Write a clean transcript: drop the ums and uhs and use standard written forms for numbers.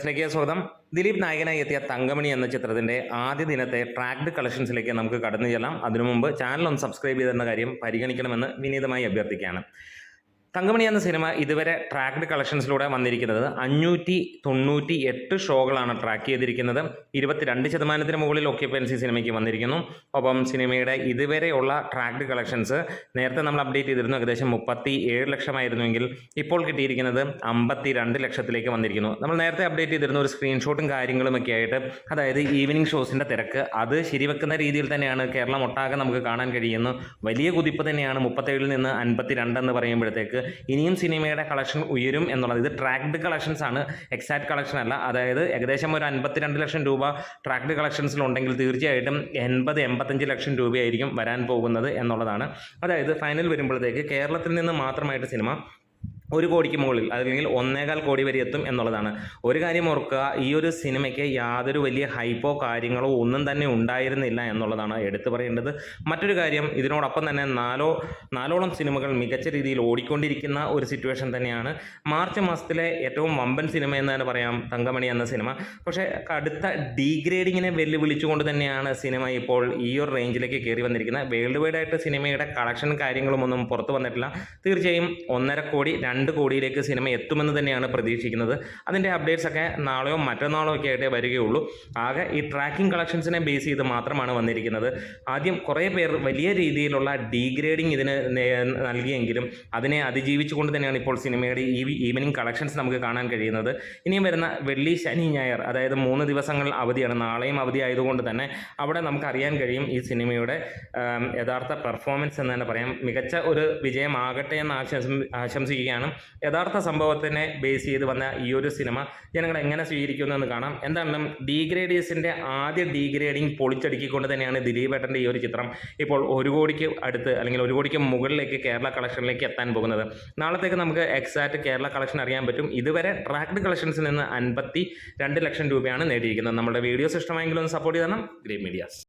ിലേക്ക് സ്വാഗതം. ദിലീപ് നായകനായി എത്തിയ തങ്കമണി എന്ന ചിത്രത്തിന്റെ ആദ്യ ദിനത്തെ ട്രാക്ഡ് കളക്ഷൻസിലേക്ക് നമുക്ക് കടന്നു ചെല്ലാം. അതിനു മുമ്പ് ചാനൽ ഒന്ന് സബ്സ്ക്രൈബ് ചെയ്തെന്ന കാര്യം പരിഗണിക്കണമെന്ന് വിനീതമായി അഭ്യർത്ഥിക്കുകയാണ്. തങ്കമണി എന്ന സിനിമ ഇതുവരെ ട്രാക്ഡ് കളക്ഷൻസിലൂടെ വന്നിരിക്കുന്നത് 598 ഷോകളാണ് ട്രാക്ക് ചെയ്തിരിക്കുന്നത്. 22% മുകളിൽ ഒക്യുപ്പൻസി സിനിമയ്ക്ക് വന്നിരിക്കുന്നു. ഒപ്പം സിനിമയുടെ ഇതുവരെയുള്ള ട്രാക്ഡ് കളക്ഷൻസ് നേരത്തെ നമ്മൾ അപ്ഡേറ്റ് ചെയ്തിരുന്നു, ഏകദേശം 37 ലക്ഷമായിരുന്നുവെങ്കിൽ ഇപ്പോൾ കിട്ടിയിരിക്കുന്നത് 52 ലക്ഷത്തിലേക്ക് വന്നിരിക്കുന്നു. നമ്മൾ നേരത്തെ അപ്ഡേറ്റ് ചെയ്തിരുന്ന ഒരു സ്ക്രീൻഷോട്ടും കാര്യങ്ങളുമൊക്കെ ആയിട്ട്, അതായത് ഈവനിങ് ഷോസിൻ്റെ തിരക്ക് അത് ശരിവെക്കുന്ന രീതിയിൽ തന്നെയാണ് കേരളം ഒട്ടാകെ നമുക്ക് കാണാൻ കഴിയുന്നു. വലിയ കുതിപ്പ് തന്നെയാണ് 37 നിന്ന് 52 എന്ന് പറയുമ്പോഴത്തേക്ക് ഇനിയും സിനിമയുടെ കളക്ഷൻ ഉയരും എന്നുള്ളത്. ഇത് ട്രാക്ഡ് കളക്ഷൻസ് ആണ്, എക്സാക്ട് കളക്ഷൻ അല്ല. അതായത് ഏകദേശം ഒരു 52 ലക്ഷം രൂപ ട്രാക്ഡ് കളക്ഷൻസിലുണ്ടെങ്കിൽ തീർച്ചയായിട്ടും 80-85 ലക്ഷം രൂപയായിരിക്കും വരാൻ പോകുന്നത് എന്നുള്ളതാണ്. അതായത് ഫൈനൽ വരുമ്പോഴത്തേക്ക് കേരളത്തിൽ നിന്ന് മാത്രമായിട്ട് സിനിമ 1 കോടിക്ക് മുകളിൽ, അല്ലെങ്കിൽ 1.25 കോടി വരെ എത്തും എന്നുള്ളതാണ്. ഒരു കാര്യം ഓർക്കുക, ഈ ഒരു സിനിമയ്ക്ക് യാതൊരു വലിയ ഹൈപ്പോ കാര്യങ്ങളോ ഒന്നും തന്നെ ഉണ്ടായിരുന്നില്ല എന്നുള്ളതാണ് എടുത്തു പറയേണ്ടത്. മറ്റൊരു കാര്യം, ഇതിനോടൊപ്പം തന്നെ നാലോളം സിനിമകൾ മികച്ച രീതിയിൽ ഓടിക്കൊണ്ടിരിക്കുന്ന ഒരു സിറ്റുവേഷൻ തന്നെയാണ്. മാർച്ച് മാസത്തിലെ ഏറ്റവും വമ്പൻ സിനിമ എന്ന് തന്നെ പറയാം തങ്കമണി എന്ന സിനിമ. പക്ഷേ കടുത്ത ഡീഗ്രേഡിങ്ങിനെ വെല്ലുവിളിച്ചുകൊണ്ട് തന്നെയാണ് സിനിമ ഇപ്പോൾ ഈ ഒരു റേഞ്ചിലേക്ക് കയറി വന്നിരിക്കുന്നത്. വേൾഡ് വൈഡ് ആയിട്ട് സിനിമയുടെ കളക്ഷൻ കാര്യങ്ങളുമൊന്നും പുറത്തു വന്നിട്ടില്ല. തീർച്ചയായും 1.5 കോടി 2 കോടിയിലേക്ക് സിനിമ എത്തുമെന്ന് തന്നെയാണ് പ്രതീക്ഷിക്കുന്നത്. അതിൻ്റെ അപ്ഡേറ്റ്സ് ഒക്കെ നാളെയോ മറ്റന്നാളോ ഒക്കെ ആയിട്ടേ വരികയുള്ളൂ. ആകെ ഈ ട്രാക്കിംഗ് കളക്ഷൻസിനെ ബേസ് ചെയ്ത് മാത്രമാണ് വന്നിരിക്കുന്നത്. ആദ്യം കുറേ പേർ വലിയ രീതിയിലുള്ള ഡീഗ്രേഡിങ് ഇതിന് നൽകിയെങ്കിലും അതിനെ അതിജീവിച്ചുകൊണ്ട് തന്നെയാണ് ഇപ്പോൾ സിനിമയുടെ ഈ ഈവനിങ് കളക്ഷൻസ് നമുക്ക് കാണാൻ കഴിയുന്നത്. ഇനിയും വരുന്ന വെള്ളി, ശനി, ഞായർ, അതായത് 3 ദിവസങ്ങൾ അവധിയാണ്. നാളെയും അവധി ആയതുകൊണ്ട് തന്നെ അവിടെ നമുക്കറിയാൻ കഴിയും ഈ സിനിമയുടെ യഥാർത്ഥ പെർഫോമൻസ് എന്ന് തന്നെ പറയാം. മികച്ച ഒരു വിജയമാകട്ടെ എന്ന് ആശംസിക്കുകയാണ്. യഥാർത്ഥ സംഭവത്തിനെ ബേസ് ചെയ്ത് വന്ന ഈ ഒരു സിനിമ ജനങ്ങൾ എങ്ങനെ സ്വീകരിക്കുമെന്ന് കാണാം. എന്താണെങ്കിലും ഡീഗ്രേഡേഴ്സിൻ്റെ ആദ്യ ഡീഗ്രേഡിങ് പൊളിച്ചടുക്കിക്കൊണ്ട് തന്നെയാണ് ദിലീപേട്ടൻ്റെ ഈ ഒരു ചിത്രം ഇപ്പോൾ 1 കോടിക്ക് അടുത്ത്, അല്ലെങ്കിൽ 1 കോടിക്ക് മുകളിലേക്ക് കേരള കളക്ഷനിലേക്ക് എത്താൻ പോകുന്നത്. നാളത്തേക്ക് നമുക്ക് എക്സാക്ട് കേരള കളക്ഷൻ അറിയാൻ പറ്റും. ഇതുവരെ ട്രാക്ഡ് കളക്ഷൻസിൽ നിന്ന് 52 ലക്ഷം രൂപയാണ് നേടിയിരിക്കുന്നത്. നമ്മുടെ വീഡിയോസ് ഇഷ്ടമായെങ്കിലും ഒന്ന് സപ്പോർട്ട് ചെയ്യണം. Great medias.